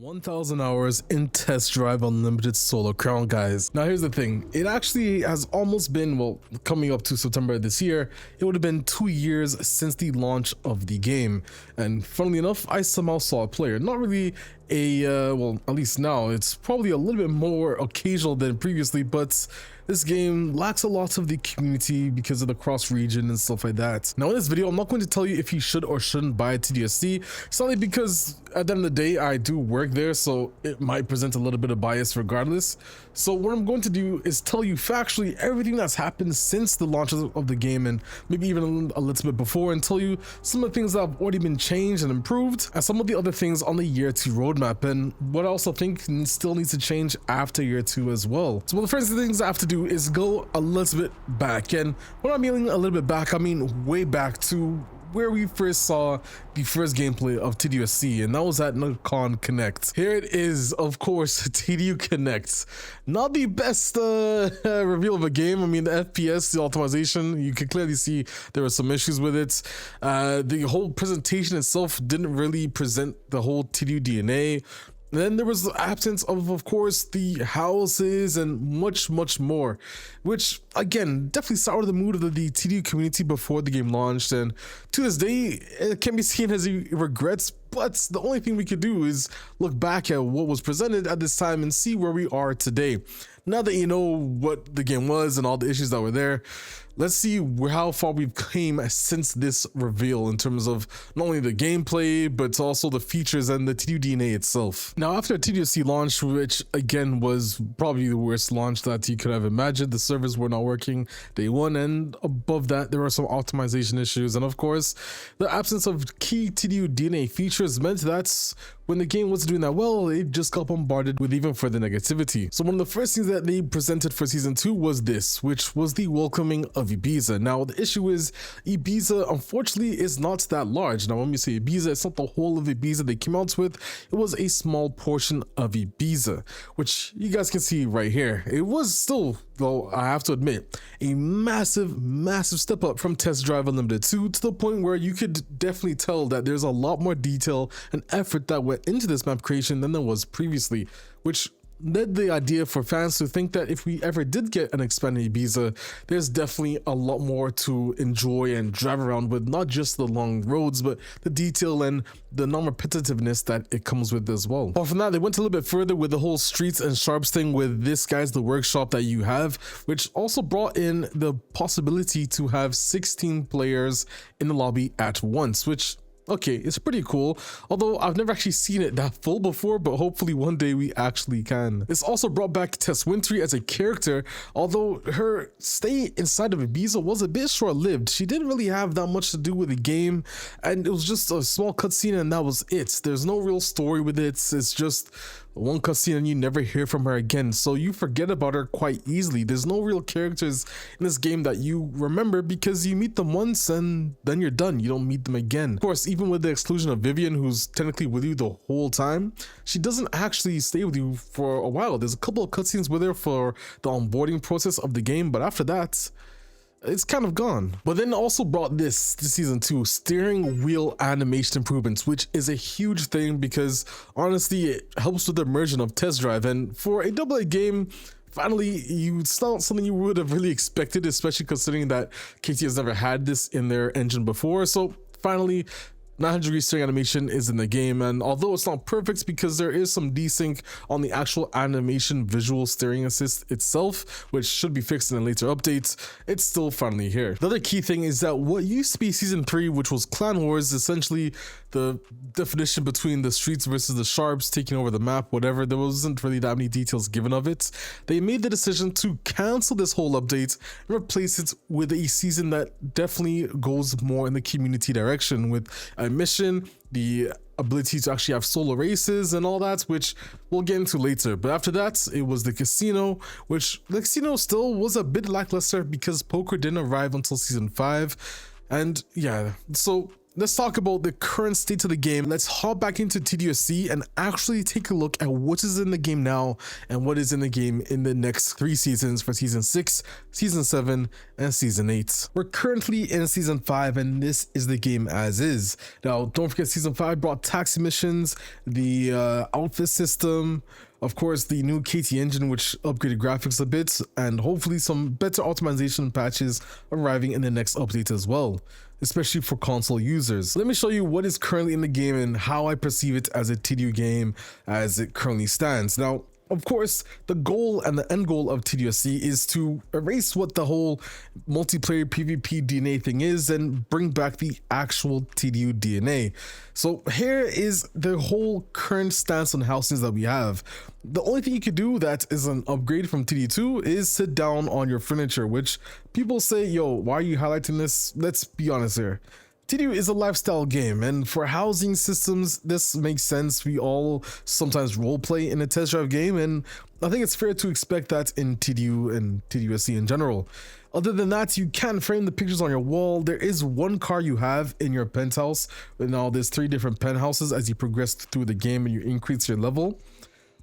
1,000 hours in Test Drive Unlimited Solo Crown, guys. Now here's the thing, it actually has almost been, well, coming up to September this year, it would have been 2 years since the launch of the game. And funnily enough, I somehow saw a player, not really a, well, at least now, it's probably a little bit more occasional than previously, but this game lacks a lot of the community because of the cross region and stuff like that. Now in this video, I'm not going to tell you if you should or shouldn't buy a TDUSC, solely because at the end of the day, I do work there, so it might present a little bit of bias regardless. So what I'm going to do is tell you factually everything that's happened since the launch of the game, and maybe even a little bit before, and tell you some of the things that have already been changed and improved, and some of the other things on the year 2 roadmap, and what I also think still needs to change after year 2 as well. So one of the first things I have to do is go a little bit back, and when I mean a little bit back, I mean way back to where we first saw the first gameplay of TDUSC, and that was at Nacon Connect. Here it is, of course, TDU Connect. Not the best reveal of a game. I mean, the FPS, the optimization, you can clearly see there were some issues with it. The whole presentation itself didn't really present the whole TDU DNA. And then there was the absence of course, the houses and much more, which again definitely soured the mood of the TDU community before the game launched. And to this day, it can be seen as he regrets, but the only thing we could do is look back at what was presented at this time and see where we are today. Now that you know what the game was and all the issues that were there, let's see how far we've came since this reveal in terms of not only the gameplay, but also the features and the TDU DNA itself. Now, after TDUSC launch, which again was probably the worst launch that you could have imagined, the servers were not working day one, and above that, there were some optimization issues. And of course, the absence of key TDU DNA features meant that when the game wasn't doing that well, it just got bombarded with even further negativity. So one of the first things that they presented for season 2 was this, which was the welcoming of Ibiza. Now the issue is Ibiza unfortunately is not that large. Now when we say Ibiza, it's not the whole of Ibiza they came out with, it was a small portion of Ibiza, which you guys can see right here. It was still, though I have to admit, a massive step up from Test Drive Unlimited 2, to the point where you could definitely tell that there's a lot more detail and effort that went into this map creation than there was previously, which led the idea for fans to think that if we ever did get an expanded Ibiza, there's definitely a lot more to enjoy and drive around with, not just the long roads, but the detail and the non-repetitiveness that it comes with as well. Apart from that, they went a little bit further with the whole streets and sharps thing with this guy's the workshop that you have, which also brought in the possibility to have 16 players in the lobby at once, which okay, it's pretty cool, although I've never actually seen it that full before, but hopefully one day we actually can. This also brought back Tess Wintry as a character, although her stay inside of Ibiza was a bit short-lived. She didn't really have that much to do with the game, and it was just a small cutscene and that was it. There's no real story with it. It's just one cutscene and you never hear from her again, so you forget about her quite easily. There's no real characters in this game that you remember because you meet them once and then you're done. You don't meet them again. Of course, even with the exclusion of Vivian, who's technically with you the whole time, she doesn't actually stay with you for a while. There's a couple of cutscenes with her for the onboarding process of the game, but after that, it's kind of gone. But then also brought this season 2, steering wheel animation improvements, which is a huge thing because honestly it helps with the immersion of Test Drive, and for a AA game, finally, it's not something you would have really expected, especially considering that KT has never had this in their engine before. So finally, 900-degree steering animation is in the game, and although it's not perfect because there is some desync on the actual animation visual steering assist itself, which should be fixed in a later update, it's still finally here. The other key thing is that what used to be season 3, which was Clan Wars, essentially the definition between the streets versus the sharps taking over the map, whatever, there wasn't really that many details given of it. They made the decision to cancel this whole update and replace it with a season that definitely goes more in the community direction, with a mission, the ability to actually have solo races and all that, which we'll get into later. But after that, it was the casino, which the casino still was a bit lackluster because poker didn't arrive until season 5. And yeah, so let's talk about the current state of the game. Let's hop back into TDUSC and actually take a look at what is in the game now and what is in the game in the next 3 seasons for Season 6, Season 7, and Season 8. We're currently in Season 5 and this is the game as is. Now, don't forget Season 5 brought taxi missions, the outfit system, of course the new KT engine which upgraded graphics a bit, and hopefully some better optimization patches arriving in the next update as well, especially for console users. Let me show you what is currently in the game and how I perceive it as a TDU game as it currently stands. Now, of course, the goal and the end goal of TDUSC is to erase what the whole multiplayer PvP DNA thing is and bring back the actual TDU DNA. So here is the whole current stance on housings that we have. The only thing you could do that is an upgrade from TD2 is sit down on your furniture, which people say, yo, why are you highlighting this? Let's be honest here. TDU is a lifestyle game, and for housing systems, this makes sense. We all sometimes roleplay in a test drive game, and I think it's fair to expect that in TDU and TDUSC in general. Other than that, you can frame the pictures on your wall. There is one car you have in your penthouse. Now there's 3 different penthouses as you progress through the game and you increase your level.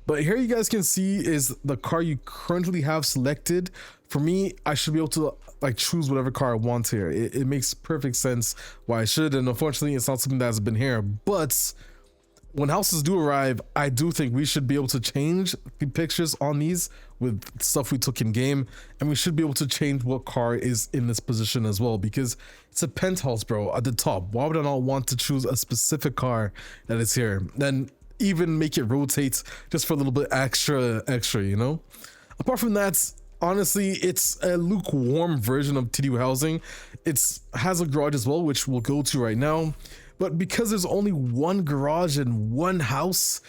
But here you guys can see is the car you currently have selected. For me, I should be able to like choose whatever car I want here. It makes perfect sense why I should, and unfortunately it's not something that has been here. But when houses do arrive, I do think we should be able to change the pictures on these with stuff we took in game, and we should be able to change what car is in this position as well, because it's a penthouse, bro, at the top. Why would I not want to choose a specific car that is here? Then even make it rotate just for a little bit extra, you know? Apart from that, honestly, it's a lukewarm version of TDU housing. It has a garage as well, which we'll go to right now. But because there's only one garage and one house,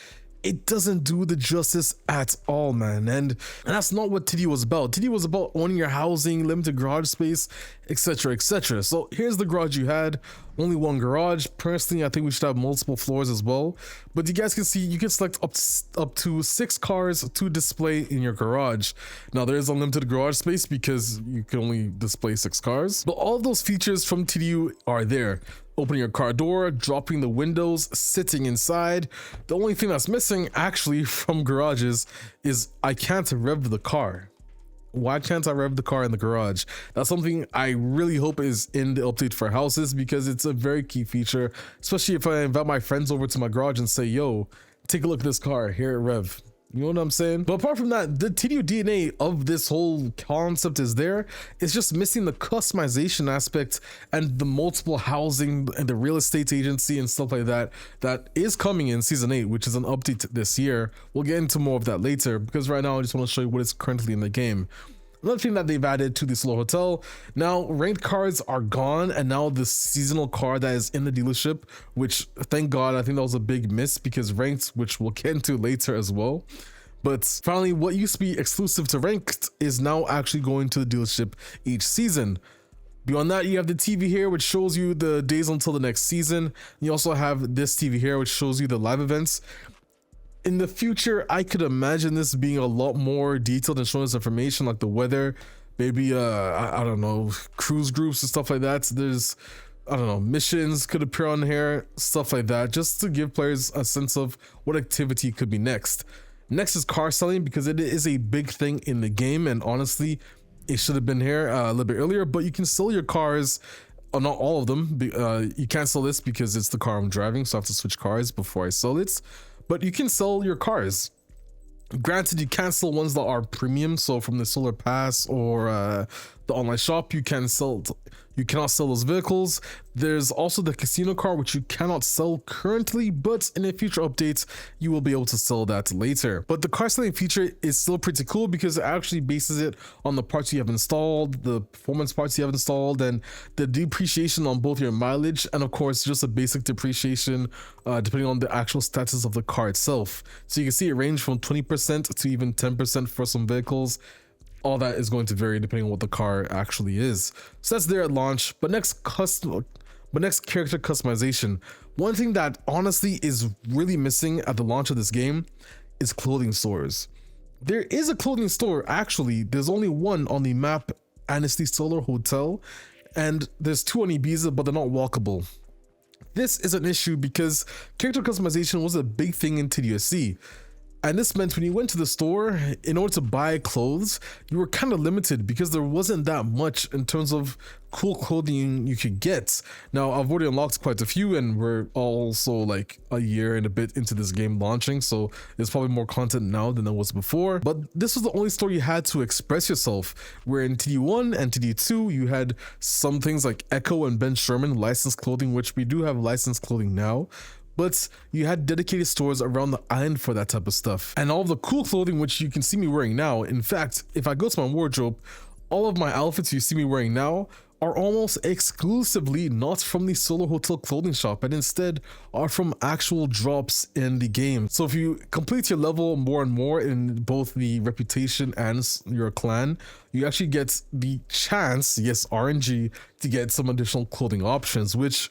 it doesn't do the justice at all, man. And that's not what TDU was about. TDU was about owning your housing, limited garage space, etc, etc. So here's the garage you had. Only one garage. Personally, I think we should have multiple floors as well. But you guys can see you can select up to 6 cars to display in your garage. Now there is unlimited garage space because you can only display 6 cars. But all of those features from TDU are there. Opening your car door, dropping the windows, sitting inside. The only thing that's missing actually from garages is I can't rev the car. Why can't I rev the car in the garage? That's something I really hope is in the update for houses, because it's a very key feature, especially if I invite my friends over to my garage and say, yo, take a look at this car, here it rev. You know what I'm saying? But apart from that, the TDU DNA of this whole concept is there. It's just missing the customization aspect and the multiple housing and the real estate agency and stuff like that that is coming in Season 8, which is an update this year. We'll get into more of that later, because right now I just want to show you what is currently in the game. Another thing that they've added to the Solar Hotel, now ranked cards are gone, and now the seasonal card that is in the dealership, which thank God, I think that was a big miss, because ranked, which we'll get into later as well. But finally, what used to be exclusive to ranked is now actually going to the dealership each season. Beyond that, you have the TV here, which shows you the days until the next season. You also have this TV here, which shows you the live events. In the future, I could imagine this being a lot more detailed and showing us information like the weather, maybe I don't know, cruise groups and stuff like that. So there's, I don't know, missions could appear on here, stuff like that, just to give players a sense of what activity could be next. Next is car selling, because it is a big thing in the game, and honestly, it should have been here a little bit earlier. But you can sell your cars. Not all of them. You can't sell this because it's the car I'm driving, so I have to switch cars before I sell it. But you can sell your cars. Granted, you can't sell ones that are premium, so from the Solar Pass or the online shop, you cannot sell those vehicles. There's also the casino car, which you cannot sell currently, but in a future update you will be able to sell that later. But the car selling feature is still pretty cool, because it actually bases it on the parts you have installed, the performance parts you have installed, and the depreciation on both your mileage, and of course just a basic depreciation depending on the actual status of the car itself. So you can see it range from 20% to even 10% for some vehicles. All that is going to vary depending on what the car actually is. So that's there at launch. But next character customization. One thing that honestly is really missing at the launch of this game is clothing stores. There is a clothing store, actually. There's only one on the map, and it's the Solar Hotel, and there's 2 on Ibiza, but they're not walkable. this is an issue because character customization was a big thing in TDUSC. And this meant when you went to the store, in order to buy clothes, you were kind of limited because there wasn't that much in terms of cool clothing you could get. Now, I've already unlocked quite a few, and we're also like a year and a bit into this game launching, so there's probably more content now than there was before. But this was the only store you had to express yourself, where in TD1 and TD2, you had some things like Echo and Ben Sherman licensed clothing, which we do have licensed clothing now. But you had dedicated stores around the island for that type of stuff. And all of the cool clothing, which you can see me wearing now. In fact, if I go to my wardrobe, all of my outfits you see me wearing now are almost exclusively not from the Solo Hotel clothing shop, and instead are from actual drops in the game. So if you complete your level more and more in both the reputation and your clan, you actually get the chance, yes, RNG, to get some additional clothing options, which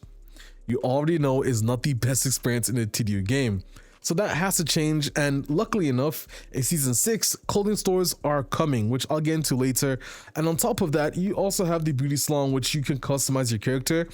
you already know is not the best experience in a TDU game. So that has to change, and luckily enough, in Season 6, clothing stores are coming, which I'll get into later. And on top of that, you also have the beauty salon, which you can customize your character.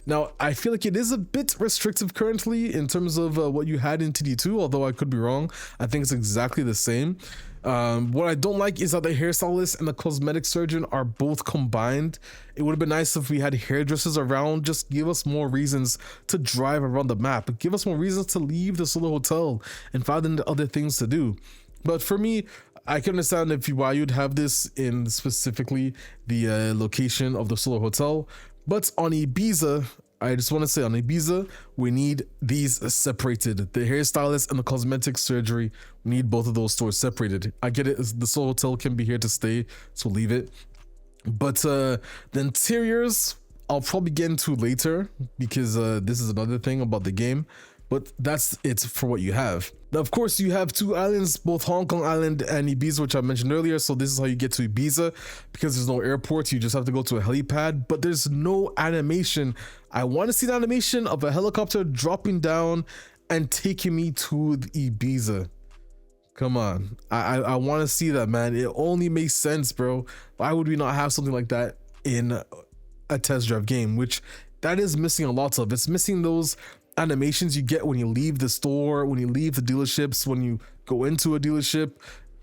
Now, I feel like it is a bit restrictive currently in terms of what you had in TD2, although I could be wrong. I think it's exactly the same. What I don't like is that the hairstylist and the cosmetic surgeon are both combined. It would have been nice if we had hairdressers around. Just give us more reasons to drive around the map. Give us more reasons to leave the Solo Hotel and find other things to do. But for me, I can understand why you'd have this in specifically the location of the Solo Hotel. But on Ibiza, I just want to say on Ibiza, we need these separated. The hairstylist and the cosmetic surgery, we need both of those stores separated. I get it, the Solo Hotel can be here to stay, so leave it. But the interiors, I'll probably get into later because this is another thing about the game. But that's it for what you have. Now, of course, you have two islands, both Hong Kong Island and Ibiza, which I mentioned earlier. So this is how you get to Ibiza. Because there's no airport, you just have to go to a helipad, but there's no animation. I want to see the animation of a helicopter dropping down and taking me to Ibiza. Come on. I want to see that, man. It only makes sense, bro. Why would we not have something like that in a test drive game, which that is missing a lot of. It's missing those animations you get when you leave the store, when you leave the dealerships, when you go into a dealership.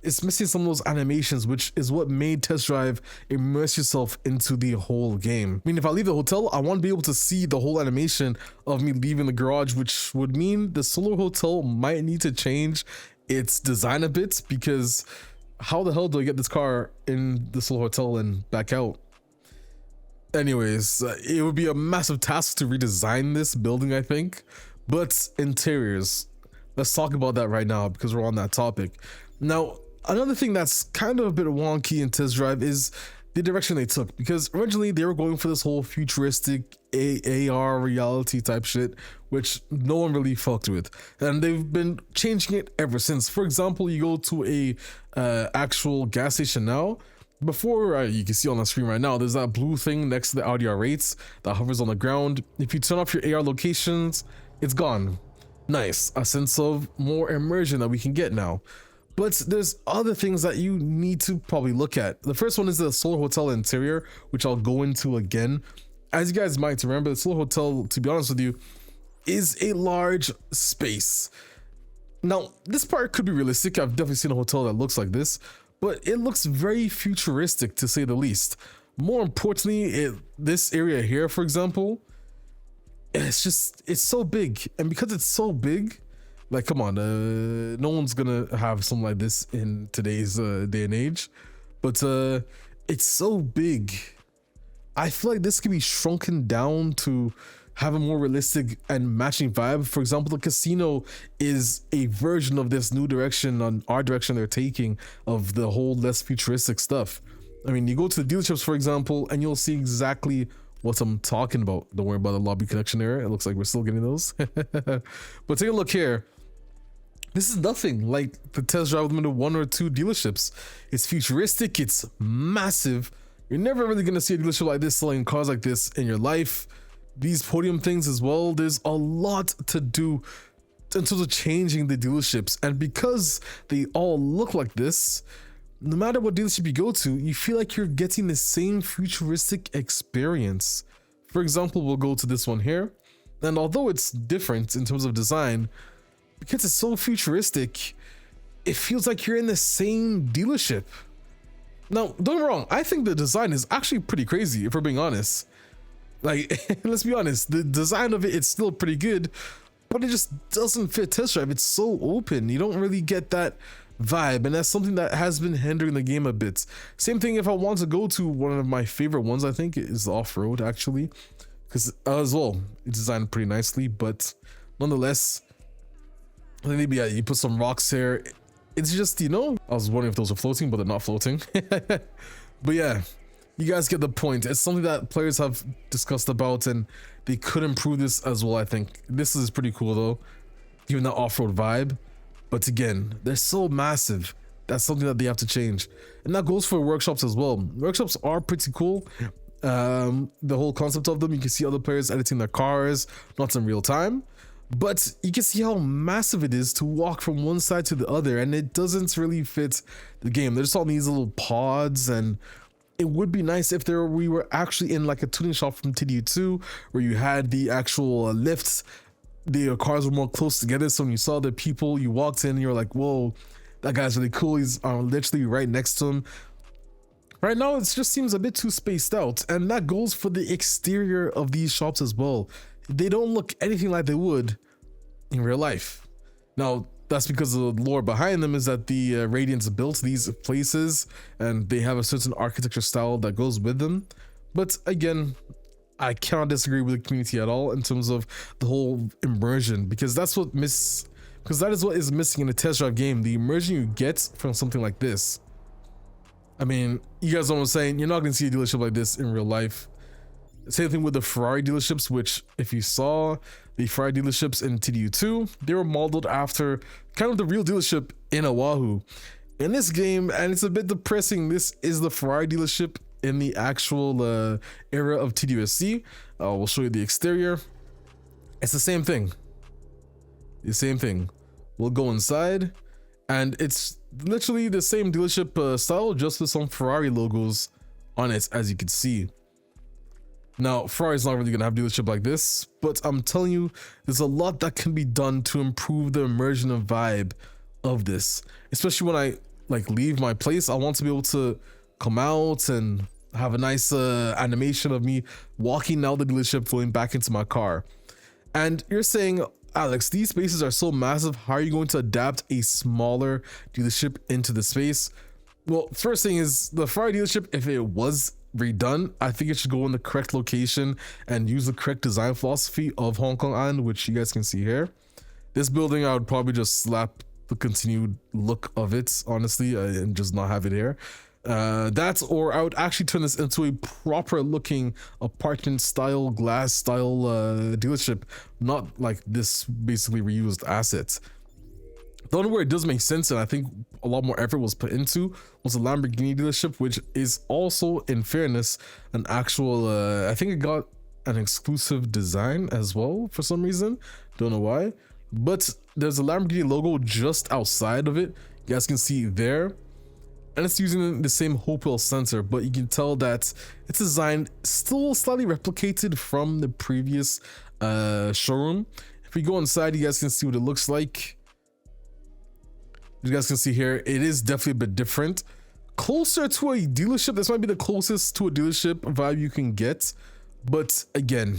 It's missing some of those animations, which is what made test drive immerse yourself into the whole game. I mean, if I leave the hotel, I want to be able to see the whole animation of me leaving the garage, which would mean the Solo Hotel might need to change its design a bit, because how the hell do I get this car in the Solo Hotel and back out? Anyways, it would be a massive task to redesign this building, I think. But interiors, let's talk about that right now because we're on that topic. Now, another thing that's kind of a bit wonky in test drive is the direction they took, because originally they were going for this whole futuristic AR reality type shit, which no one really fucked with, and they've been changing it ever since. For example, you go to a actual gas station now. Before, you can see on the screen right now, there's that blue thing next to the Audi R8s that hovers on the ground. If you turn off your AR locations, it's gone. Nice, a sense of more immersion that we can get now. But there's other things that you need to probably look at. The first one is the Solo Hotel interior, which I'll go into again. As you guys might remember, the Solo Hotel, to be honest with you, is a large space. Now, this part could be realistic. I've definitely seen a hotel that looks like this, but it looks very futuristic to say the least. More importantly, this area here, for example, it's so big. And because it's so big, like, come on, no one's gonna have something like this in today's day and age. But it's so big. I feel like this can be shrunken down to have a more realistic and matching vibe. For example, the casino is a version of this new direction on our direction they're taking of the whole less futuristic stuff. I mean, you go to the dealerships, for example, and you'll see exactly what I'm talking about. Don't worry about the lobby connection error. It looks like we're still getting those. But take a look here. This is nothing like the test drive limited 1 or 2 dealerships. It's futuristic, it's massive. You're never really gonna see a dealership like this selling cars like this in your life. These podium things as well, there's a lot to do in terms of changing the dealerships. And because they all look like this, no matter what dealership you go to, you feel like you're getting the same futuristic experience. For example, we'll go to this one here. And although it's different in terms of design, because it's so futuristic, it feels like you're in the same dealership. Now, don't get me wrong, I think the design is actually pretty crazy, if we're being honest. Like, let's be honest, the design of it's still pretty good, but it just doesn't fit test drive. It's so open, you don't really get that vibe, and that's something that has been hindering the game a bit. Same thing if I want to go to one of my favorite ones, I think is the off-road, actually, because as well, it's designed pretty nicely, but nonetheless, maybe yeah, you put some rocks here. It's just, you know, I was wondering if those are floating, but they're not floating. But yeah, you guys get the point. It's something that players have discussed about, and they could improve this as well. I think this is pretty cool though, giving that off-road vibe. But again, they're so massive. That's something that they have to change, and that goes for workshops as well. Workshops are pretty cool. The whole concept of them, you can see other players editing their cars, not in real time, but you can see how massive it is to walk from one side to the other, and it doesn't really fit the game. There's all these little pods, and it would be nice if we were actually in like a tuning shop from TDU2 where you had the actual lifts. The cars were more close together, so when you saw the people, you walked in and you're like, whoa, that guy's really cool. He's literally right next to him. Right now, it just seems a bit too spaced out, and that goes for the exterior of these shops as well. They don't look anything like they would in real life. Now, that's because the lore behind them is that the Radiants built these places, and they have a certain architecture style that goes with them. But again, I cannot disagree with the community at all in terms of the whole immersion, because that is what is missing in a test drive game, the immersion you get from something like this. I mean, you guys know what I'm saying, you're not going to see a dealership like this in real life. Same thing with the Ferrari dealerships, which if you saw the Ferrari dealerships in TDU2, they were modeled after kind of the real dealership in Oahu. In this game, and it's a bit depressing, this is the Ferrari dealership in the actual era of TDUSC. We'll show you the exterior. It's the same thing. The same thing. We'll go inside, and it's literally the same dealership style, just with some Ferrari logos on it, as you can see. Now, Ferrari's not really gonna have a dealership like this, but I'm telling you, there's a lot that can be done to improve the immersion and vibe of this. Especially when I like leave my place, I want to be able to come out and have a nice animation of me walking out the dealership, going back into my car. And you're saying, Alex, these spaces are so massive, how are you going to adapt a smaller dealership into the space? Well, first thing is, the Ferrari dealership, if it was redone, I think it should go in the correct location and use the correct design philosophy of Hong Kong Island, which you guys can see here. This building, I would probably just slap the continued look of it, honestly, and just not have it here. Or I would actually turn this into a proper looking apartment style, glass style dealership, not like this basically reused assets. The only where it does make sense, and I think a lot more effort was put into, was a Lamborghini dealership, which is also, in fairness, an actual, I think it got an exclusive design as well for some reason. Don't know why. But there's a Lamborghini logo just outside of it. You guys can see there. And it's using the same Hopewell sensor, but you can tell that it's designed still slightly replicated from the previous showroom. If we go inside, you guys can see what it looks like. You guys can see here, it is definitely a bit different. Closer to a dealership. This might be the closest to a dealership vibe you can get. But again,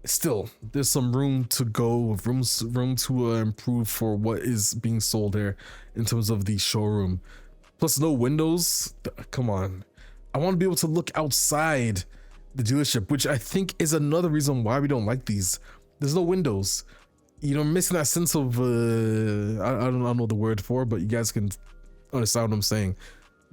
still, there's some room to go, room to improve for what is being sold here in terms of the showroom. Plus no windows. Come on, I want to be able to look outside the dealership, which I think is another reason why we don't like these. There's no windows, you know, missing that sense of I don't know the word for, but you guys can understand what I'm saying.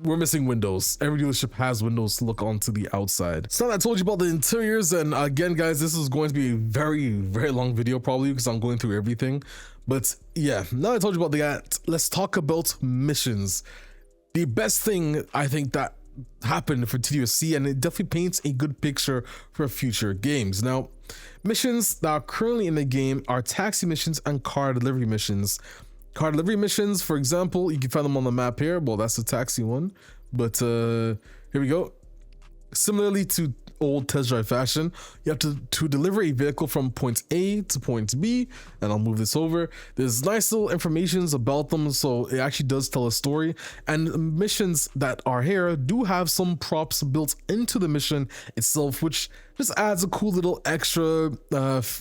We're missing windows. Every dealership has windows to look onto the outside. So now I told you about the interiors, and again guys, this is going to be a very long video probably because I'm going through everything. But yeah, now I told you about that, let's talk about missions. The best thing I think that happened for TDUSC, and it definitely paints a good picture for future games. Now, missions that are currently in the game are taxi missions and car delivery missions. Car delivery missions, for example, you can find them on the map here. Well, that's the taxi one, but here we go. Similarly to old test drive fashion. You have to deliver a vehicle from point A to point B, and I'll move this over. There's nice little informations about them, so it actually does tell a story. And missions that are here do have some props built into the mission itself, which just adds a cool little extra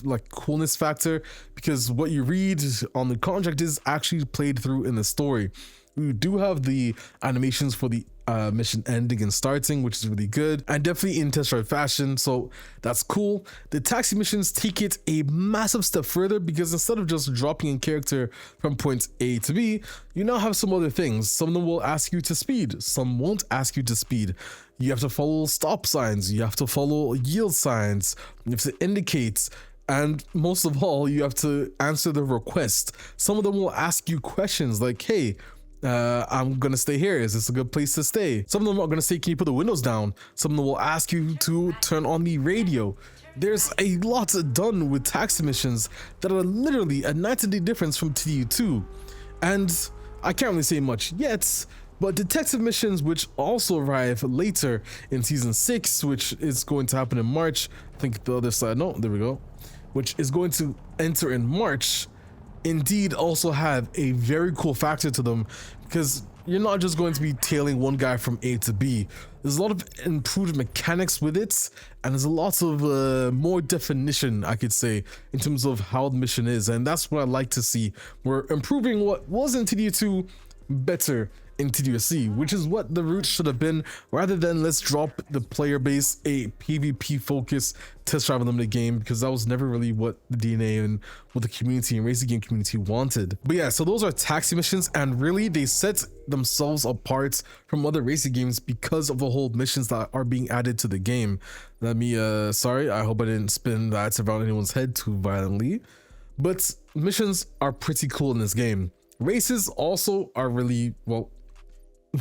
like coolness factor, because what you read on the contract is actually played through in the story. We do have the animations for the mission ending and starting, which is really good, and definitely in test drive fashion, so that's cool. The taxi missions take it a massive step further, because instead of just dropping a character from point A to B, you now have some other things. Some of them will ask you to speed, some won't ask you to speed. You have to follow stop signs, you have to follow yield signs, you have to indicate, and most of all, you have to answer the request. Some of them will ask you questions like, hey, I'm gonna stay here, is this a good place to stay? Some of them are gonna say, can you put the windows down? Some of them will ask you to turn on the radio. There's a lot done with taxi missions that are literally a night and day difference from TDU2. And I can't really say much yet, but detective missions, which also arrive later in season 6, which is going to happen in March. I think the other side, no, there we go, which is going to enter in March, indeed also have a very cool factor to them, because you're not just going to be tailing one guy from A to B. There's a lot of improved mechanics with it, and there's a lot of more definition, I could say, in terms of how the mission is, and that's what I like to see. We're improving what was in TDU2 better in TDUSC, which is what the route should have been, rather than let's drop the player base a PvP focused test drive unlimited game, because that was never really what the DNA and what the community and racing game community wanted. But yeah, so those are taxi missions, and really they set themselves apart from other racing games because of the whole missions that are being added to the game. Let me sorry, I hope I didn't spin that around anyone's head too violently, but missions are pretty cool in this game. Races also are really, well,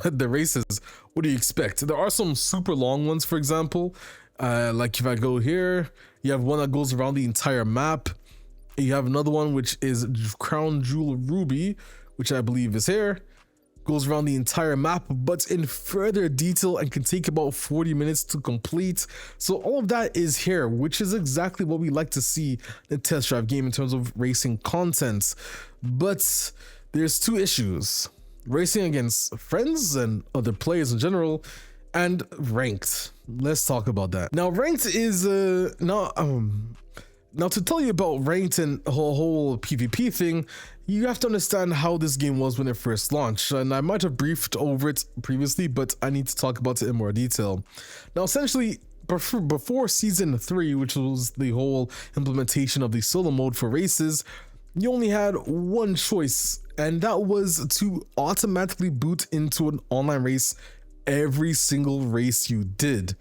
the races, what do you expect? There are some super long ones, for example, like if I go here, you have one that goes around the entire map. You have another one which is Crown Jewel Ruby, which I believe is here, goes around the entire map but in further detail and can take about 40 minutes to complete. So all of that is here, which is exactly what we like to see in a test drive game in terms of racing content. But there's two issues: racing against friends and other players in general, and ranked. Let's talk about that. Now, ranked is now to tell you about ranked and the whole PvP thing, you have to understand how this game was when it first launched, and I might have briefed over it previously, but I need to talk about it in more detail. Now, essentially, before season 3, which was the whole implementation of the solo mode for races, you only had one choice, and that was to automatically boot into an online race every single race you did.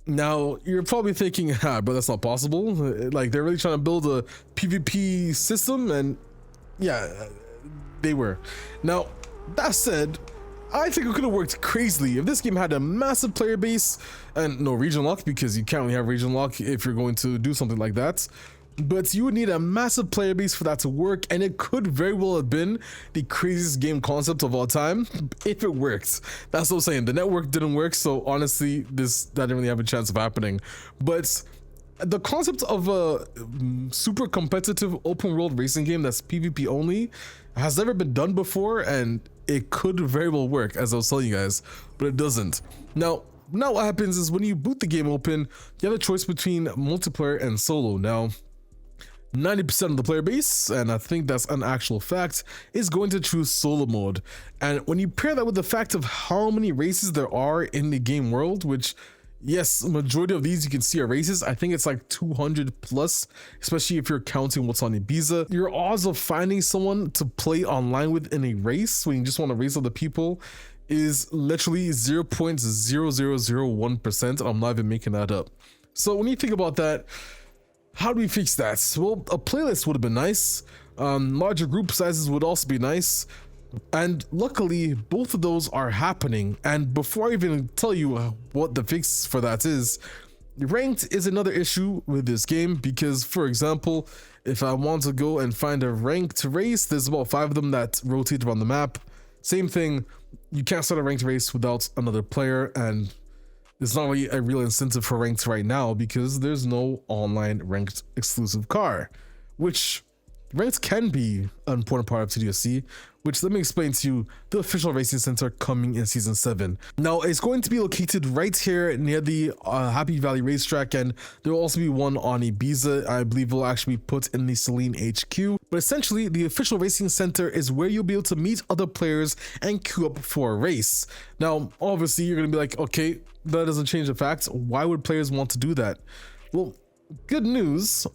Now, you're probably thinking, but that's not possible. Like, they're really trying to build a PvP system, and yeah, they were. Now, that said, I think it could have worked crazily if this game had a massive player base and no region lock, because you can't really have region lock if you're going to do something like that. But you would need a massive player base for that to work, and it could very well have been the craziest game concept of all time if it worked. That's what I'm saying. The network didn't work, so honestly, that didn't really have a chance of happening. But the concept of a super competitive open world racing game that's PvP only has never been done before, and it could very well work, as I was telling you guys, but it doesn't. Now what happens is when you boot the game open, you have a choice between multiplayer and solo. Now, 90% of the player base, and I think that's an actual fact, is going to choose solo mode. And when you pair that with the fact of how many races there are in the game world, which, yes, majority of these you can see are races, I think it's like 200 plus, especially if you're counting what's on Ibiza. Your odds of finding someone to play online with in a race when you just want to race other people is literally 0.0001%, and I'm not even making that up. So when you think about that, how do we fix that? Well, a playlist would have been nice. Larger group sizes would also be nice. And luckily, both of those are happening. And before I even tell you what the fix for that is, ranked is another issue with this game, because, for example, if I want to go and find a ranked race, there's about 5 of them that rotate around the map. Same thing, you can't start a ranked race without another player, and It's not really a real incentive for ranked right now because there's no online ranked exclusive car, which ranked can be an important part of TDUSC, which let me explain to you the official racing center coming in season 7. Now it's going to be located right here near the Happy Valley racetrack, and there will also be one on Ibiza. I believe will actually be put in the Celine HQ. But essentially the official racing center is where you'll be able to meet other players and queue up for a race. Now obviously you're gonna be like, okay, that doesn't change the fact. Why would players want to do that? Well, good news.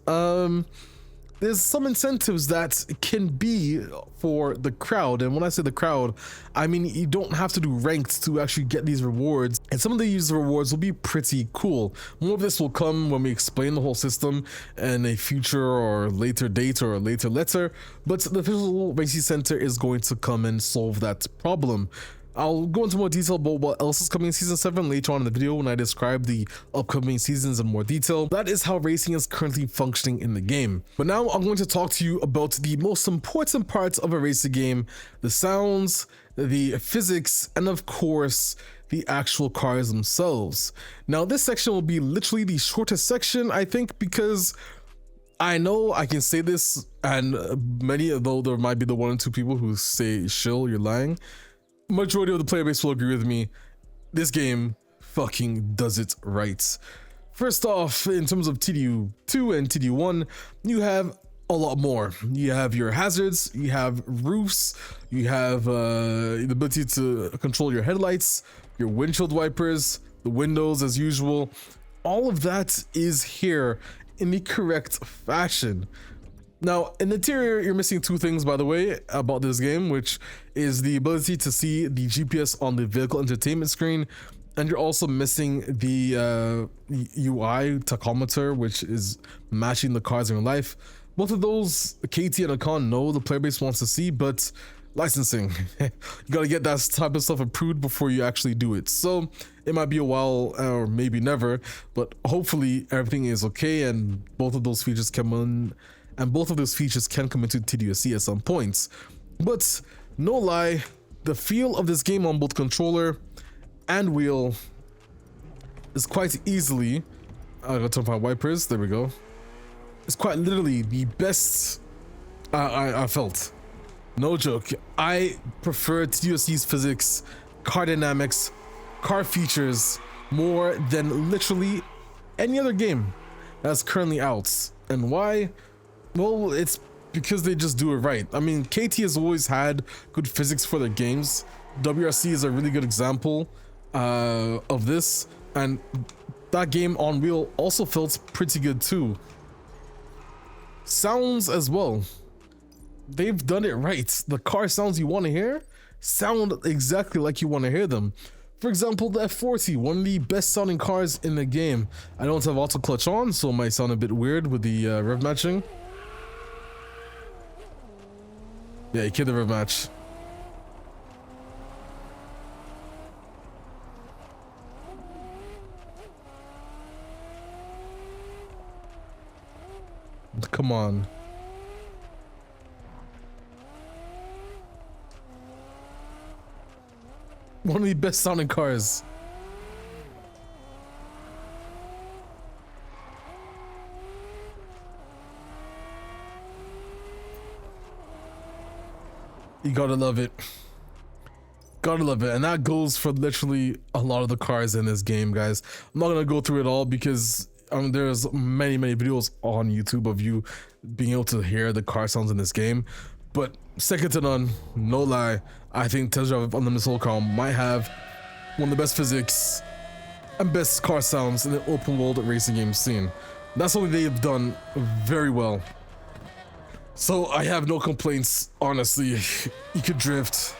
There's some incentives that can be for the crowd, and when I say the crowd, I mean you don't have to do ranked to actually get these rewards, and some of these rewards will be pretty cool. More of this will come when we explain the whole system in a future or later date or a later letter, but the official racing center is going to come and solve that problem. I'll go into more detail about what else is coming in season 7 later on in the video when I describe the upcoming seasons in more detail. That is how racing is currently functioning in the game. But now I'm going to talk to you about the most important parts of a racing game: the sounds, the physics, and of course the actual cars themselves. Now this section will be literally the shortest section, I think, because I know I can say this, and many, though there might be the 1 or 2 people who say shill, you're lying, majority of the player base will agree with me. This game fucking does it right. First off, in terms of TDU2 and TDU1, you have a lot more. You have your hazards, you have roofs, you have the ability to control your headlights, your windshield wipers, the windows as usual. All of that is here in the correct fashion. Now, in the interior, you're missing 2 things, by the way, about this game, which is the ability to see the GPS on the vehicle entertainment screen, and you're also missing the UI tachometer, which is matching the cars in real life. Both of those, KT and Nacon know the player base wants to see, but licensing, you gotta get that type of stuff approved before you actually do it. So it might be a while, or maybe never, but hopefully everything is okay, and both of those features come in. And both of those features can come into TDUSC at some points. But no lie, the feel of this game on both controller and wheel is quite easily, I gotta turn on my wipers, there we go. It's quite literally the best I felt. No joke. I prefer TDUSC's physics, car dynamics, car features more than literally any other game that's currently out. And why? Well, it's because they just do it right. I mean, KT has always had good physics for their games. WRC is a really good example of this, and that game on wheel also felt pretty good too. Sounds as well. They've done it right. The car sounds you want to hear sound exactly like you want to hear them. For example, the F40, one of the best sounding cars in the game. I don't have auto clutch on, so it might sound a bit weird with the rev matching. Yeah, you killed the rev match. Come on. One of the best sounding cars. You gotta love it. Gotta love it. And that goes for literally a lot of the cars in this game, guys. I'm not gonna go through it all because there's many videos on YouTube of you being able to hear the car sounds in this game. But second to none, no lie, I think Test Drive Unlimited Soul Crown might have one of the best physics and best car sounds in the open world racing game scene. That's something they've done very well. So I have no complaints, honestly. You could drift.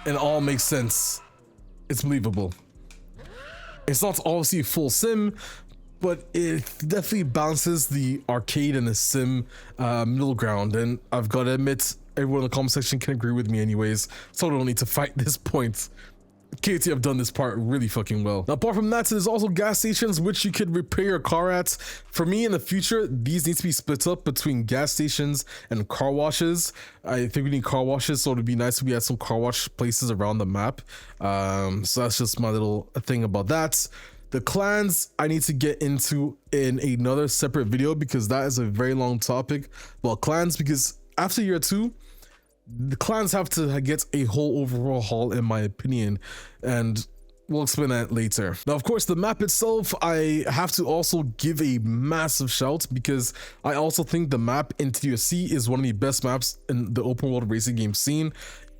It all makes sense. It's believable. It's not obviously full sim, but it definitely balances the arcade and the sim middle ground. And I've got to admit, everyone in the comment section can agree with me anyways, so I don't need to fight this point. KT have done this part really fucking well. Now, apart from that, there's also gas stations which you could repair your car at. For me, in the future, these need to be split up between gas stations and car washes. I think we need car washes, so it'd be nice if we had some car wash places around the map. So that's just my little thing about that. The clans I need to get into in another separate video because that is a very long topic. Well, clans, because after year 2, the clans have to get a whole overall haul, in my opinion, and we'll explain that later. Now, of course, the map itself, I have to also give a massive shout because I also think the map in TDUSC is one of the best maps in the open world racing game scene.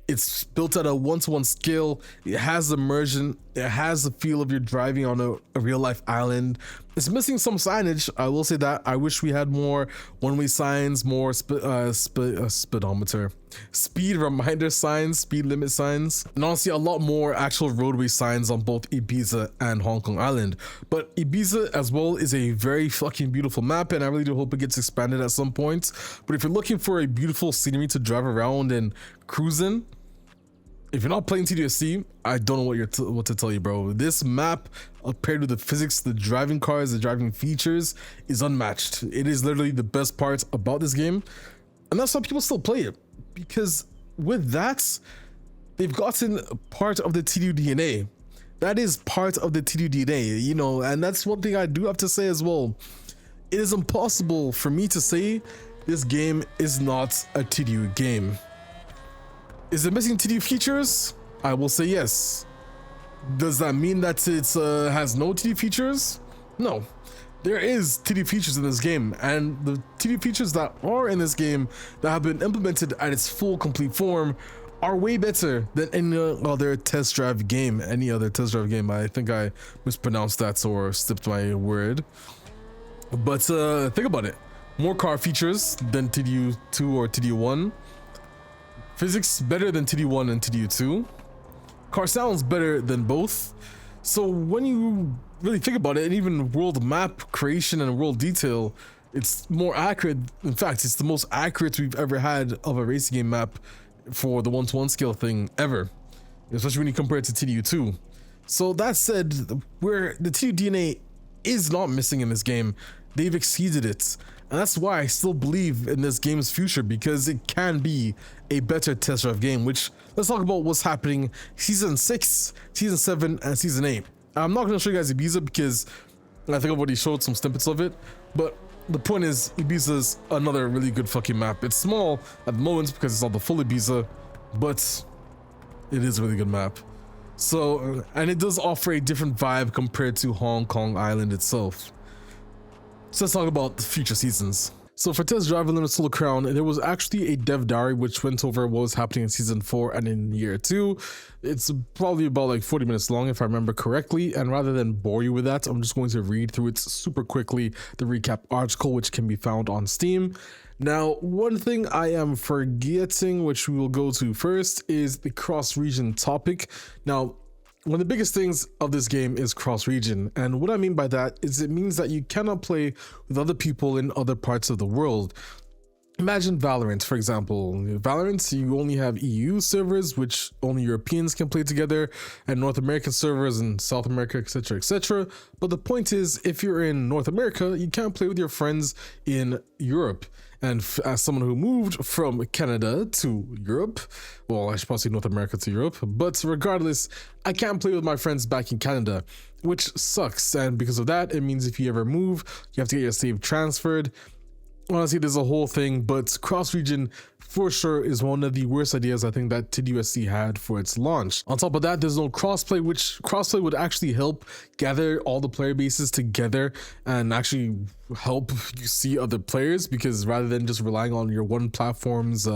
It's built at a 1-to-1 scale. It has immersion. It has the feel of you're driving on a real life island. It's missing some signage. I will say that. I wish we had more one-way signs, more speedometer, speed reminder signs, speed limit signs, and honestly a lot more actual roadway signs on both Ibiza and Hong Kong Island. But Ibiza as well is a very fucking beautiful map, and I really do hope it gets expanded at some point. But if you're looking for a beautiful scenery to drive around and cruise in, if you're not playing TDUSC, I don't know what to tell you, bro. This map, paired with the physics, the driving cars, the driving features, is unmatched. It is literally the best part about this game, and that's why people still play it. Because with that, they've gotten part of the TDU DNA. That is part of the TDU DNA, you know, and that's one thing I do have to say as well. It is impossible for me to say this game is not a TDU game. Is it missing TDU features? I will say yes. Does that mean that it has no TDU features? No. There is TDU features in this game, and the TDU features that are in this game that have been implemented at its full complete form are way better than any other test drive game. I think I mispronounced that or slipped my word. But think about it. More car features than TDU 2 or TDU 1. Physics better than TDU 1 and TDU 2. Car sounds better than both. So when you really think about it, and even world map creation and world detail, it's more accurate. In fact, it's the most accurate we've ever had of a racing game map for the 1-to-1 scale thing ever, especially when you compare it to TDU 2. So that said, where the TDU DNA is not missing in this game, they've exceeded it. And that's why I still believe in this game's future, because it can be a better test drive game. Which, let's talk about what's happening season 6, season 7, and season 8. I'm not going to show you guys Ibiza because I think I've already showed some snippets of it, but the point is, Ibiza's another really good fucking map. It's small at the moment because it's not the full Ibiza, but it is a really good map. So, and it does offer a different vibe compared to Hong Kong Island itself. So let's talk about the future seasons. So for Test Drive Unlimited Solo Crown, there was actually a dev diary which went over what was happening in season 4 and in year 2. It's probably about like 40 minutes long if I remember correctly, and rather than bore you with that, I'm just going to read through it super quickly, the recap article which can be found on Steam. Now, one thing I am forgetting, which we will go to first, is the cross-region topic. Now, one of the biggest things of this game is cross-region, and what I mean by that is it means that you cannot play with other people in other parts of the world. Imagine Valorant, for example. Valorant, you only have EU servers, which only Europeans can play together, and North American servers and South America, etc, etc. But the point is, if you're in North America, you can't play with your friends in Europe. And as someone who moved from Canada to Europe, well, I should probably say North America to Europe, but regardless, I can't play with my friends back in Canada, which sucks. And because of that, it means if you ever move, you have to get your save transferred. Honestly, there's a whole thing, but cross-region for sure is one of the worst ideas I think that TDUSC had for its launch. On top of that, there's no crossplay, which crossplay would actually help gather all the player bases together and actually help you see other players, because rather than just relying on your one platform's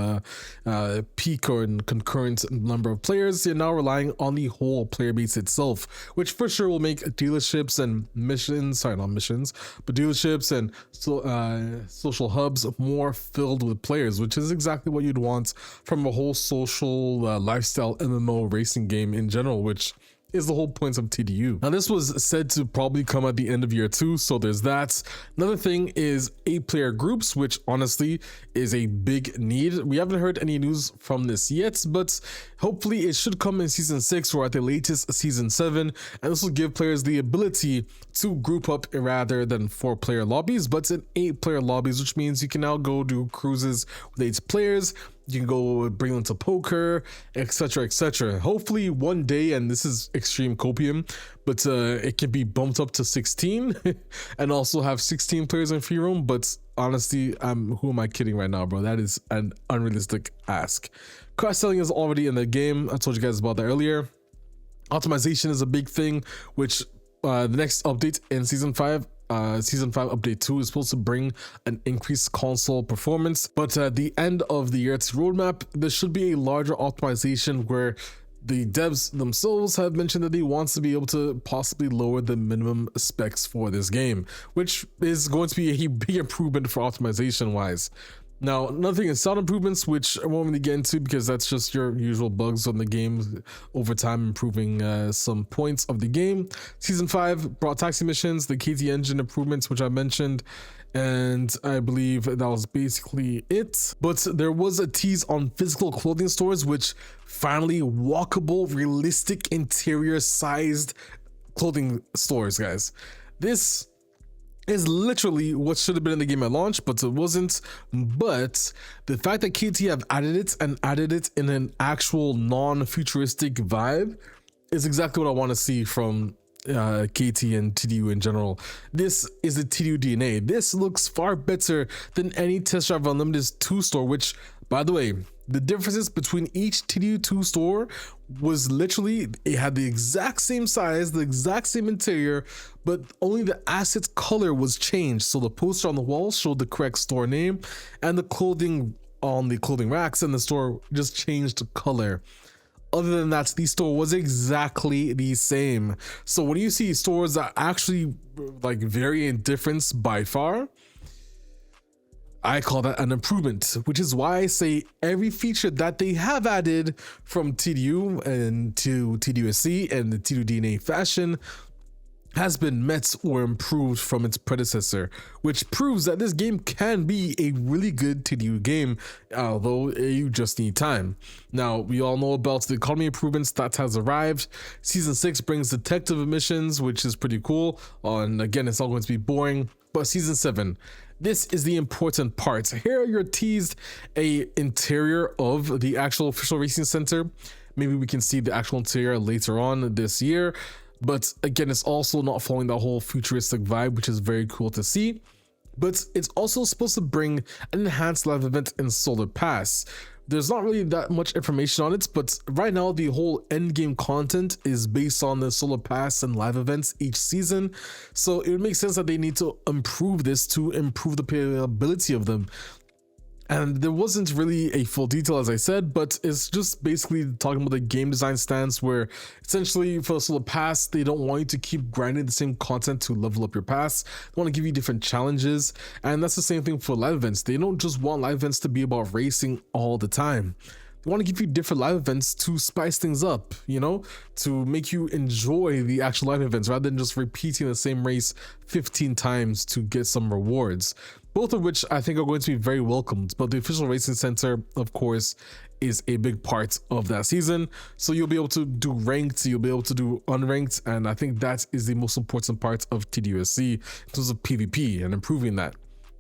peak or concurrent number of players, you're now relying on the whole player base itself, which for sure will make dealerships and dealerships and social hubs more filled with players, which is exactly what you'd want from a whole social lifestyle MMO racing game in general, which is the whole point of TDU. Now, this was said to probably come at the end of year 2, so there's that. Another thing is 8-player groups, which honestly is a big need. We haven't heard any news from this yet, but hopefully it should come in season 6 or at the latest season 7, and this will give players the ability to group up rather than 4-player lobbies, but in 8-player lobbies, which means you can now go do cruises with 8 players. You can go bring them to poker, etc, etc. Hopefully one day, and this is extreme copium, but it can be bumped up to 16 and also have 16 players in free roam. But honestly, who am I kidding right now, bro? That is an unrealistic ask. Cross-selling is already in the game. I told you guys about that earlier. Optimization is a big thing, which the next update in season 5 update 2 is supposed to bring an increased console performance, but at the end of the year's roadmap there should be a larger optimization where the devs themselves have mentioned that they want to be able to possibly lower the minimum specs for this game, which is going to be a big improvement for optimization wise. Now, another thing is sound improvements, which I won't really get into because that's just your usual bugs on the game over time, improving some points of the game. Season 5 brought taxi missions, the KT engine improvements, which I mentioned, and I believe that was basically it. But there was a tease on physical clothing stores, which finally walkable, realistic, interior sized clothing stores, guys. This is literally what should have been in the game at launch, but it wasn't. But the fact that KT have added it and added it in an actual non-futuristic vibe is exactly what I want to see from KT and TDU in general. This is the TDU DNA. This looks far better than any Test Drive Unlimited's 2 store, which, by the way, the differences between each TDU 2 store was literally, it had the exact same size, the exact same interior, but only the asset color was changed. So the poster on the wall showed the correct store name, and the clothing on the clothing racks in the store just changed color. Other than that, the store was exactly the same. So when you see stores that actually like vary in difference by far, I call that an improvement, which is why I say every feature that they have added from TDU and to TDUSC and the TDU DNA fashion has been met or improved from its predecessor, which proves that this game can be a really good TDU game, although you just need time. Now, we all know about the economy improvements that has arrived. Season 6 brings detective missions, which is pretty cool. And again, it's not going to be boring. But Season 7, this is the important part. Here you're teased a interior of the actual official racing center. Maybe we can see the actual interior later on this year. But again, it's also not following that whole futuristic vibe, which is very cool to see. But it's also supposed to bring an enhanced live event in Solar Pass. There's not really that much information on it, but right now the whole end game content is based on the Solar Pass and live events each season. So it would make sense that they need to improve this to improve the playability of them. And there wasn't really a full detail, as I said, but it's just basically talking about the game design stance where essentially for the Solar Pass, they don't want you to keep grinding the same content to level up your pass. They want to give you different challenges. And that's the same thing for live events. They don't just want live events to be about racing all the time. They want to give you different live events to spice things up, you know, to make you enjoy the actual live events rather than just repeating the same race 15 times to get some rewards. Both of which I think are going to be very welcomed, but the official racing center, of course, is a big part of that season. So you'll be able to do ranked, you'll be able to do unranked, and I think that is the most important part of TDUSC in terms of PvP and improving that.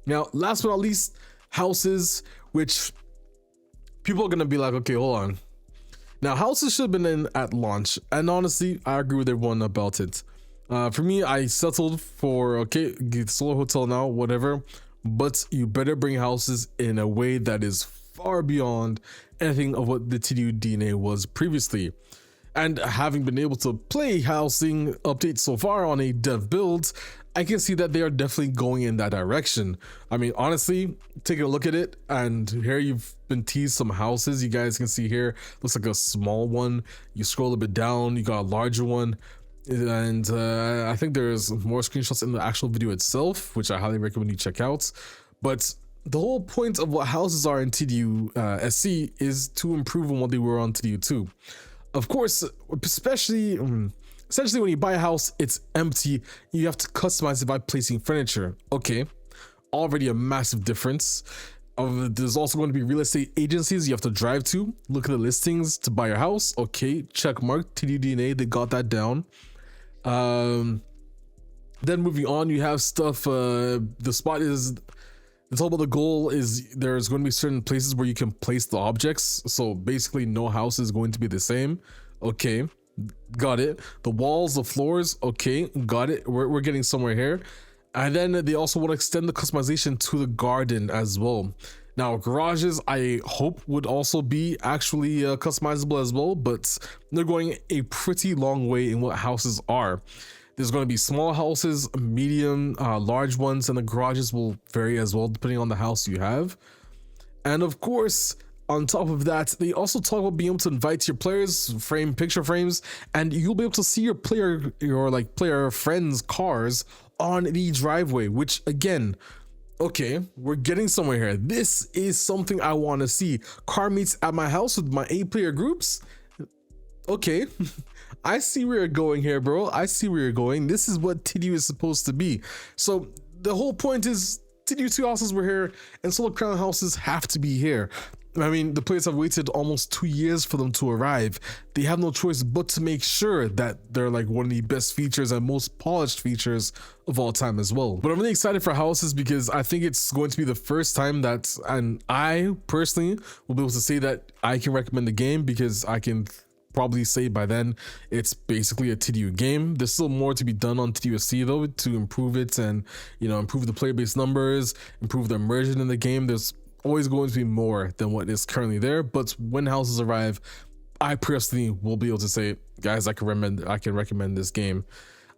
Now, last but not least, houses, which people are going to be like, okay, hold on. Now, houses should have been in at launch, and honestly, I agree with everyone about it. For me, I settled for, okay, get Solar Hotel now, whatever. But you better bring houses in a way that is far beyond anything of what the TDU DNA was previously. And having been able to play housing updates so far on a dev build, I can see that they are definitely going in that direction. I mean, honestly, take a look at it, and here you've been teased some houses. You guys can see here, looks like a small one. You scroll a bit down, you got a larger one. And I think there's more screenshots in the actual video itself, which I highly recommend you check out. But the whole point of what houses are in TDUSC is to improve on what they were on TDU2. Of course, especially Essentially, when you buy a house, it's empty. You have to customize it by placing furniture. Okay, already a massive difference. There's also going to be real estate agencies you have to drive to, look at the listings to buy your house. Okay, check mark. TDU DNA, they got that down. Then moving on, you have stuff. The spot is, it's all about the goal is there's going to be certain places where you can place the objects. So basically no house is going to be the same. Okay, got it. The walls, the floors. Okay, got it. We're getting somewhere here. And then they also want to extend the customization to the garden as well. Now garages, I hope would also be actually customizable as well, but they're going a pretty long way in what houses are. There's going to be small houses, medium, large ones, and the garages will vary as well depending on the house you have. And of course, on top of that, they also talk about being able to invite your players, frame picture frames, and you'll be able to see your player friends' cars on the driveway, which again, okay, we're getting somewhere here. This is something I want to see. Car meets at my house with my 8-player groups. Okay, I see where you're going here, bro. I see where you're going. This is what TDU is supposed to be. So the whole point is TDU 2 houses were here and Solar Crown houses have to be here. I mean, the players have waited almost 2 years for them to arrive. They have no choice but to make sure that they're like one of the best features and most polished features of all time as well. But I'm really excited for houses because I think it's going to be the first time that, and I personally will be able to say that I can recommend the game, because I can probably say by then it's basically a TDU game. There's still more to be done on TDUSC though to improve it and, you know, improve the player base numbers, improve the immersion in the game. There's always going to be more than what is currently there, but when houses arrive, I personally will be able to say, guys, I can recommend this game.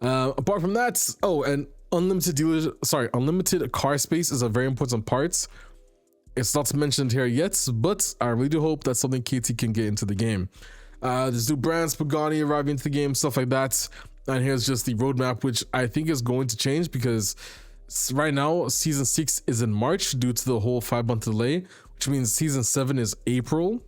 Apart from that, oh, and unlimited car space is a very important part. It's not mentioned here yet, but I really do hope that's something KT can get into the game. There's new brands, Pagani arriving into the game, stuff like that. And here's just the roadmap, which I think is going to change because right now season 6 is in March due to the whole 5-month delay, which means season 7 is April.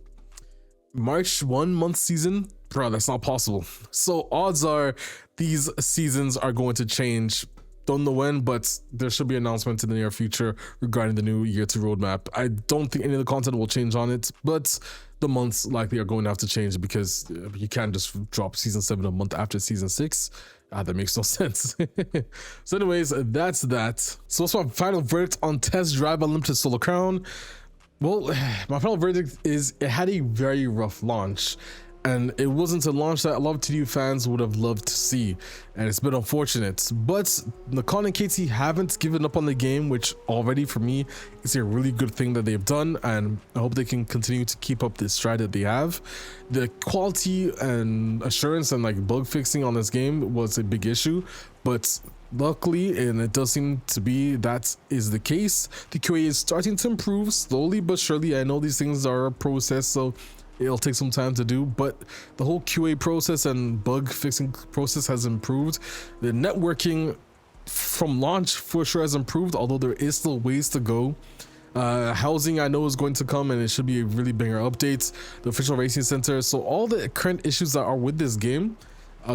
March 1 month season, bro, that's not possible. So odds are these seasons are going to change. Don't know when, but there should be an announcement in the near future regarding the new year 2 roadmap. I don't think any of the content will change on it, but the months likely are going to have to change because you can't just drop season 7 a month after season 6. That makes no sense. So anyways, that's that. So what's my final verdict on Test Drive Unlimited Solar Crown? Well, my final verdict is it had a very rough launch, and it wasn't a launch that a lot of TDU fans would have loved to see, and it's been unfortunate. But Nacon and KT haven't given up on the game, which already for me is a really good thing that they've done, and I hope they can continue to keep up this stride that they have. The quality and assurance and like bug fixing on this game was a big issue, but luckily, and it does seem to be that is the case, the QA is starting to improve slowly but surely. I know these things are a process, so it'll take some time to do, but the whole QA process and bug fixing process has improved. The networking from launch for sure has improved, although there is still ways to go. Housing I know is going to come, and it should be a really banger update. The official racing center, so all the current issues that are with this game,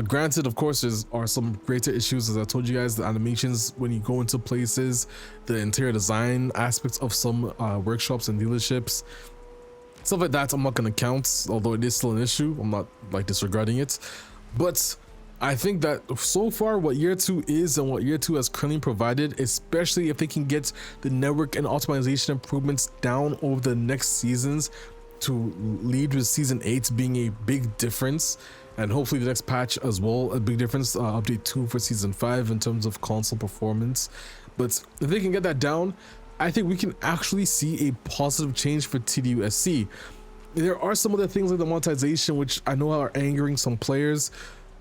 granted, of course, are some greater issues, as I told you guys, the animations when you go into places, the interior design aspects of some workshops and dealerships, stuff like that I'm not going to count, although it is still an issue. I'm not like disregarding it, but I think that so far what year 2 is and what year 2 has currently provided, especially if they can get the network and optimization improvements down over the next seasons to lead with season 8 being a big difference, and hopefully the next patch as well a big difference, update 2 for season 5 in terms of console performance. But if they can get that down, I think we can actually see a positive change for TDUSC. There are some other things like the monetization which I know are angering some players,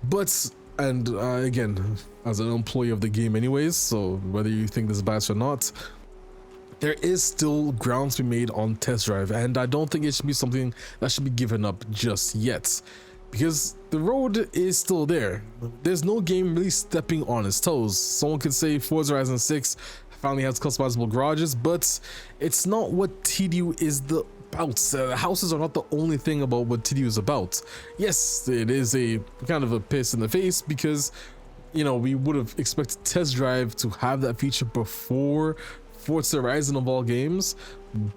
but again, as an employee of the game anyways, so whether you think this is biased or not, there is still grounds to be made on Test Drive, and I don't think it should be something that should be given up just yet, because the road is still there. There's no game really stepping on its toes. Someone could say Forza Horizon 6 finally has customizable garages, but it's not what TDU is the about. Houses are not the only thing about what TDU is about. Yes, it is a kind of a piss in the face because, you know, we would have expected Test Drive to have that feature before Forza Horizon of all games,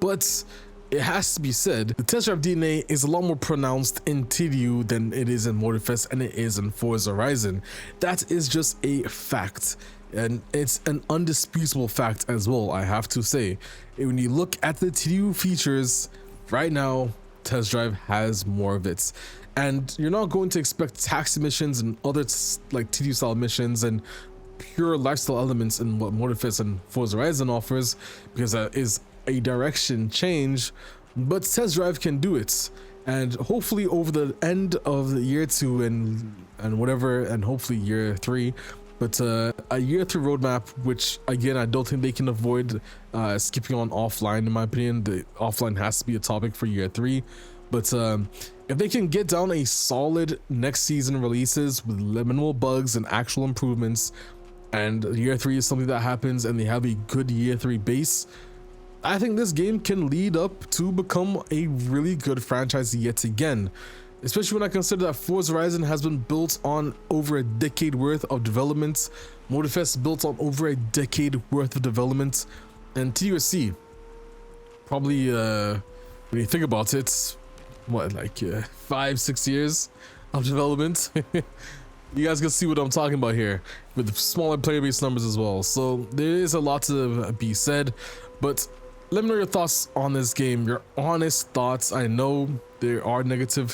but it has to be said, the Test Drive DNA is a lot more pronounced in TDU than it is in Motorfest and it is in Forza Horizon. That is just a fact, and it's an undisputable fact as well, I have to say. When you look at the TDU features right now, Test Drive has more of it, and you're not going to expect taxi missions and other like TDU style missions and pure lifestyle elements in what Motorfest and Forza Horizon offers, because that is a direction change, but Test Drive can do it. And hopefully over the end of the year 2 and whatever, and hopefully year 3, but a year 3 roadmap, which again I don't think they can avoid skipping on offline. In my opinion, the offline has to be a topic for year 3, but if they can get down a solid next season releases with minimal bugs and actual improvements, and year 3 is something that happens and they have a good year 3 base, I think this game can lead up to become a really good franchise yet again, especially when I consider that Forza Horizon has been built on over a decade worth of development, Motorfest built on over a decade worth of development, and TDUSC probably, when you think about it, what, like 5-6 years of development. You guys can see what I'm talking about here with smaller player base numbers as well, so there is a lot to be said. But let me know your thoughts on this game, your honest thoughts. I know there are negative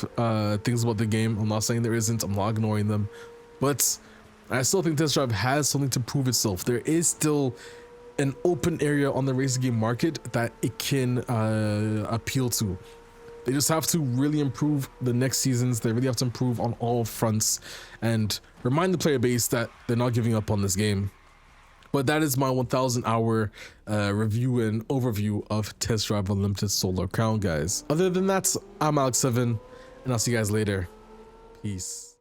things about the game. I'm not saying there isn't, I'm not ignoring them, but I still think Test Drive has something to prove itself. There is still an open area on the racing game market that it can appeal to. They just have to really improve the next seasons. They really have to improve on all fronts and remind the player base that they're not giving up on this game. But that is my 1,000 hour review and overview of Test Drive Unlimited Solar Crown, guys. Other than that, I'm Alex7, and I'll see you guys later. Peace.